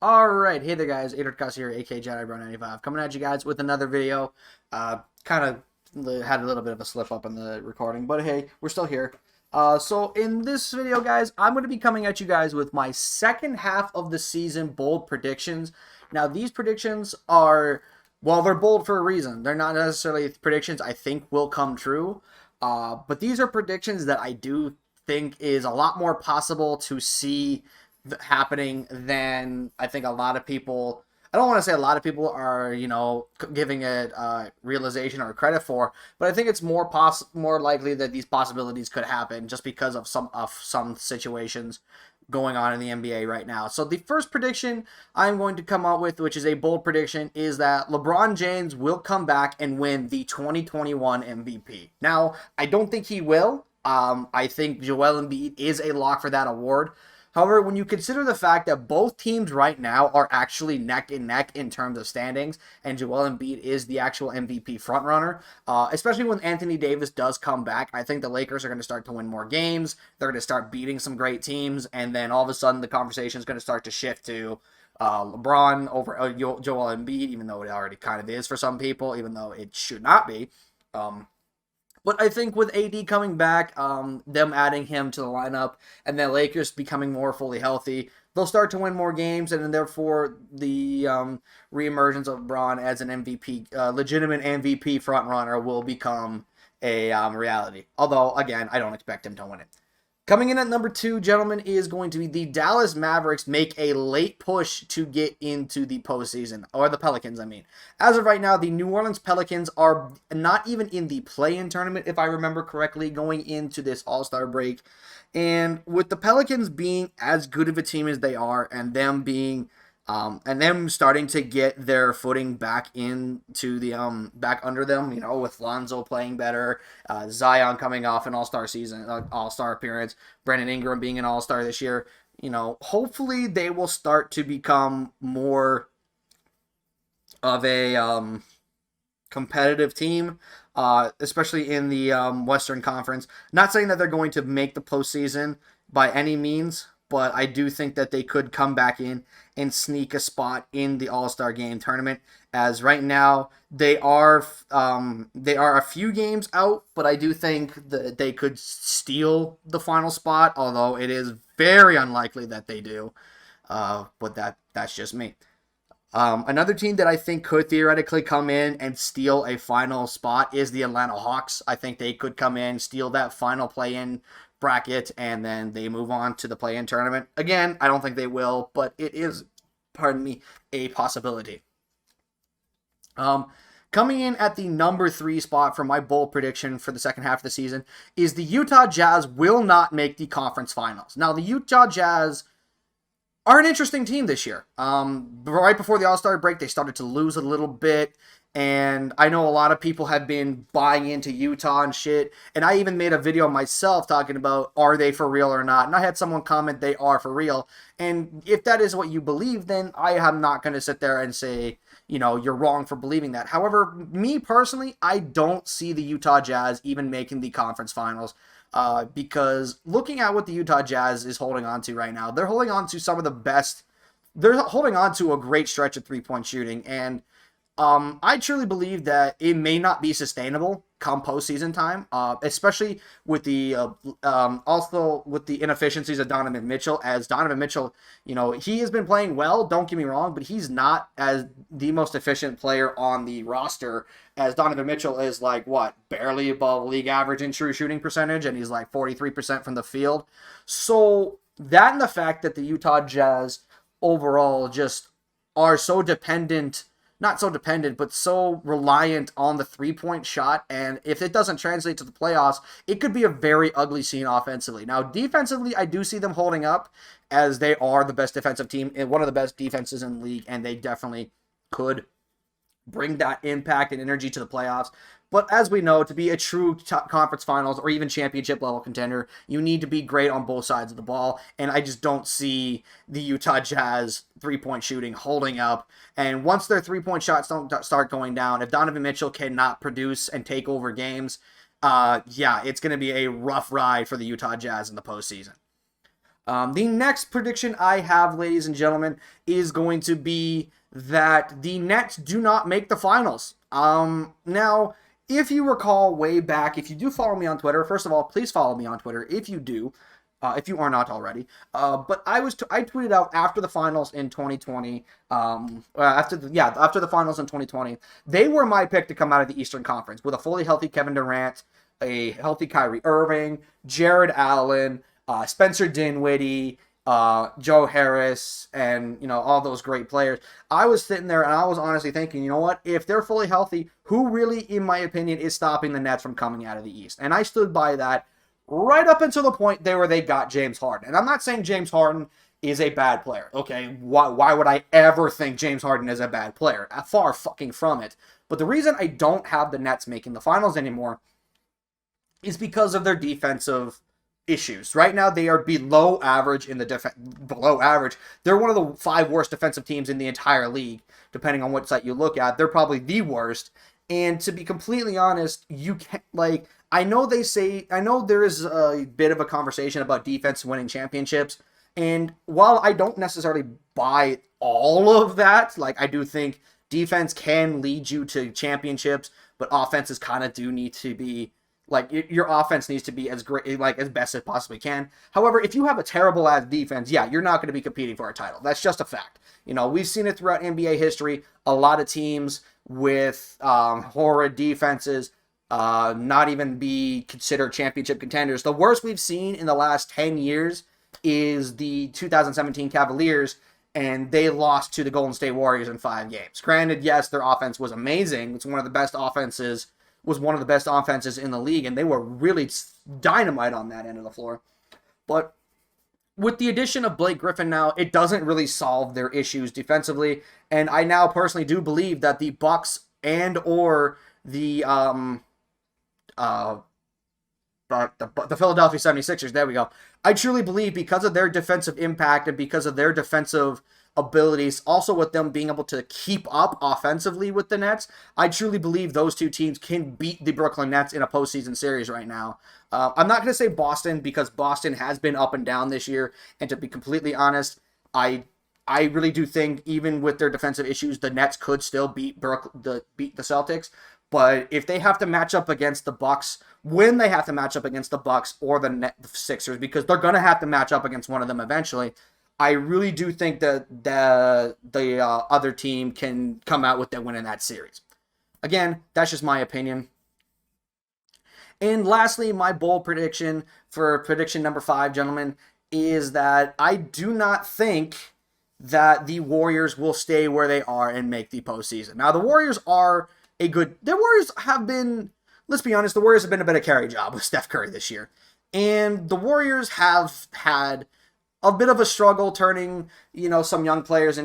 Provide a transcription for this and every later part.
Alright, hey there guys, Adrian here, aka JediBro95, coming at you guys with another video. Kind of had a little bit of a slip up in the recording, but hey, we're still here. So in this video, guys, I'm going to be coming at you guys with my second half of the season bold predictions. Now, these predictions are, well, they're bold for a reason. They're not necessarily predictions I think will come true, but these are predictions that I do think is a lot more possible to see happening than I think a lot of people. I don't want to say a lot of people are, giving it realization or credit for, but I think it's more likely that these possibilities could happen just because of some situations going on in the NBA right now. So the first prediction I'm going to come out with, which is a bold prediction, is that LeBron James will come back and win the 2021 MVP. Now, I don't think he will. I think Joel Embiid is a lock for that award. However, when you consider the fact that both teams right now are actually neck and neck in terms of standings, and Joel Embiid is the actual MVP frontrunner, especially when Anthony Davis does come back, I think the Lakers are going to start to win more games. They're going to start beating some great teams, and then all of a sudden the conversation is going to start to shift to LeBron over Joel Embiid, even though it already kind of is for some people, even though it should not be. But I think with AD coming back, them adding him to the lineup, and then Lakers becoming more fully healthy, they'll start to win more games, and then therefore the reemergence of LeBron as an MVP, legitimate MVP frontrunner, will become a reality. Although, again, I don't expect him to win it. Coming in at number 2, gentlemen, is going to be the Dallas Mavericks make a late push to get into the postseason, or the Pelicans, I mean. As of right now, the New Orleans Pelicans are not even in the play-in tournament, if I remember correctly, going into this All-Star break. And with the Pelicans being as good of a team as they are, and them being and them starting to get their footing back into the back under them, with Lonzo playing better, Zion coming off an All-Star season, All-Star appearance, Brandon Ingram being an All-Star this year. Hopefully they will start to become more of a competitive team, especially in the Western Conference. Not saying that they're going to make the postseason by any means, but I do think that they could come back in and sneak a spot in the All-Star Game tournament. As right now they are a few games out, but I do think that they could steal the final spot. Although it is very unlikely that they do, but that's just me. Another team that I think could theoretically come in and steal a final spot is the Atlanta Hawks. I think they could come in, steal that final play-in bracket, and then they move on to the play-in tournament. Again, I don't think they will, but it is, a possibility. Coming in at the number 3 spot for my bold prediction for the second half of the season is the Utah Jazz will not make the conference finals. Now, the Utah Jazz are an interesting team this year. Right before the All-Star break, they started to lose a little bit, and I know a lot of people have been buying into Utah and shit, and I even made a video myself talking about, are they for real or not? And I had someone comment they are for real, and if that is what you believe, then I am not going to sit there and say, you're wrong for believing that. However, me personally, I don't see the Utah Jazz even making the conference finals. Because looking at what the Utah Jazz is holding on to right now, they're holding on to some of the best. They're holding on to a great stretch of three-point shooting, and I truly believe that it may not be sustainable come postseason time, especially with the also with the inefficiencies of Donovan Mitchell. As Donovan Mitchell, he has been playing well. Don't get me wrong, but he's not as the most efficient player on the roster. As Donovan Mitchell is barely above league average in true shooting percentage, and he's like 43% from the field. So that and the fact that the Utah Jazz overall just are so dependent. Not so dependent, but so reliant on the three-point shot, and if it doesn't translate to the playoffs, it could be a very ugly scene offensively. Now, defensively, I do see them holding up, as they are the best defensive team, and one of the best defenses in the league, and they definitely could bring that impact and energy to the playoffs. But as we know, to be a true conference finals or even championship level contender, you need to be great on both sides of the ball. And I just don't see the Utah Jazz three-point shooting holding up. And once their three-point shots don't start going down, if Donovan Mitchell cannot produce and take over games, it's going to be a rough ride for the Utah Jazz in the postseason. The next prediction I have, ladies and gentlemen, is going to be that the Nets do not make the finals. Now, if you recall way back, if you do follow me on Twitter, first of all, please follow me on Twitter if you do, if you are not already. But I tweeted out after the finals in 2020, after the finals in 2020, they were my pick to come out of the Eastern Conference with a fully healthy Kevin Durant, a healthy Kyrie Irving, Jared Allen, Spencer Dinwiddie, Joe Harris, and all those great players. I was sitting there and I was honestly thinking, you know what? If they're fully healthy, who really, in my opinion, is stopping the Nets from coming out of the East? And I stood by that right up until the point where they got James Harden. And I'm not saying James Harden is a bad player. Okay, why would I ever think James Harden is a bad player? Far fucking from it. But the reason I don't have the Nets making the finals anymore is because of their defensive issues. Right now, they are below average in the below average. They're one of the 5 worst defensive teams in the entire league, depending on what site you look at. They're probably the worst. And to be completely honest, you can't, I know there is a bit of a conversation about defense winning championships. And while I don't necessarily buy all of that, I do think defense can lead you to championships, but offenses kind of do need to be your offense needs to be as great, as best it possibly can. However, if you have a terrible ass defense, yeah, you're not going to be competing for a title. That's just a fact. We've seen it throughout NBA history. A lot of teams with horrid defenses not even be considered championship contenders. The worst we've seen in the last 10 years is the 2017 Cavaliers, and they lost to the Golden State Warriors in 5 games. Granted, yes, their offense was amazing. It's one of the best offenses in the league, and they were really dynamite on that end of the floor. But with the addition of Blake Griffin now, it doesn't really solve their issues defensively, and I now personally do believe that the Bucks and or the Philadelphia 76ers, there we go. I truly believe because of their defensive impact and because of their defensive abilities, also with them being able to keep up offensively with the Nets, I truly believe those two teams can beat the Brooklyn Nets in a postseason series right now. I'm not going to say Boston because Boston has been up and down this year, and to be completely honest, I really do think even with their defensive issues, the Nets could still beat the Celtics. But if they have to match up against the Bucks, when they have to match up against the Bucks or the Sixers, because they're going to have to match up against one of them eventually, I really do think that the other team can come out with that win in that series. Again, that's just my opinion. And lastly, my bold prediction for prediction number 5, gentlemen, is that I do not think that the Warriors will stay where they are and make the postseason. Now, the Warriors have been, let's be honest, the Warriors have been a bit of a carry job with Steph Curry this year. And the Warriors have had a bit of a struggle turning, some young players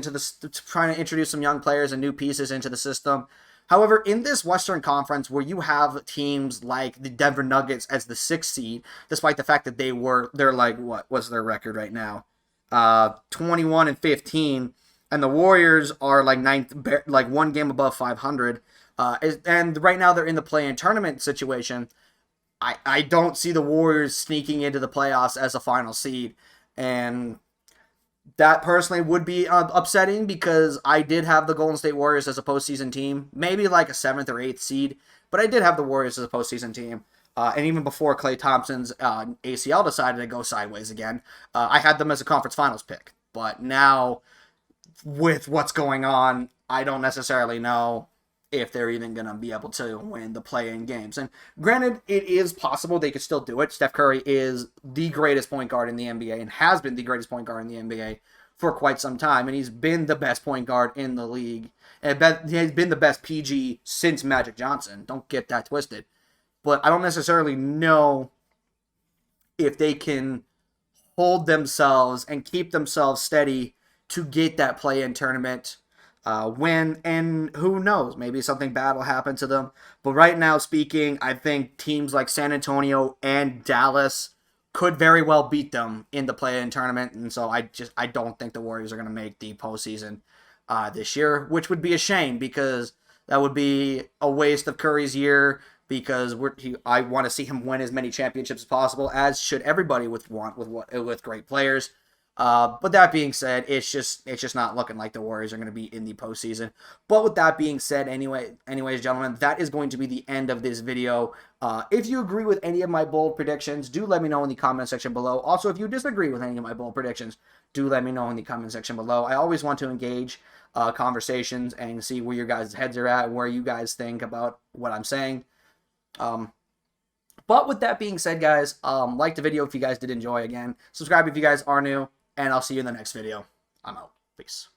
trying to introduce some young players and new pieces into the system. However, in this Western Conference where you have teams like the Denver Nuggets as the 6th seed, despite the fact that they're what was their record right now? 21-15, and the Warriors are ninth, one game above 500. And right now they're in the play-in tournament situation. I don't see the Warriors sneaking into the playoffs as a final seed. And that personally would be upsetting because I did have the Golden State Warriors as a postseason team, maybe like a 7th or 8th seed, but I did have the Warriors as a postseason team. And even before Klay Thompson's ACL decided to go sideways again, I had them as a conference finals pick. But now, with what's going on, I don't necessarily know if they're even going to be able to win the play-in games. And granted, it is possible they could still do it. Steph Curry is the greatest point guard in the NBA and has been the greatest point guard in the NBA for quite some time. And he's been the best point guard in the league. And he's been the best PG since Magic Johnson. Don't get that twisted. But I don't necessarily know if they can hold themselves and keep themselves steady to get that play-in tournament win, and who knows, maybe something bad will happen to them. But right now speaking, I think teams like San Antonio and Dallas could very well beat them in the play-in tournament, and so I don't think the Warriors are going to make the postseason this year, which would be a shame because that would be a waste of Curry's year because I want to see him win as many championships as possible, as should everybody with great players. But that being said, it's just not looking like the Warriors are going to be in the postseason. But with that being said, anyways, gentlemen, that is going to be the end of this video. If you agree with any of my bold predictions, do let me know in the comment section below. Also, if you disagree with any of my bold predictions, do let me know in the comment section below. I always want to engage conversations and see where your guys' heads are at, where you guys think about what I'm saying. But with that being said, guys, like the video if you guys did enjoy. Again, subscribe if you guys are new. And I'll see you in the next video. I'm out. Peace.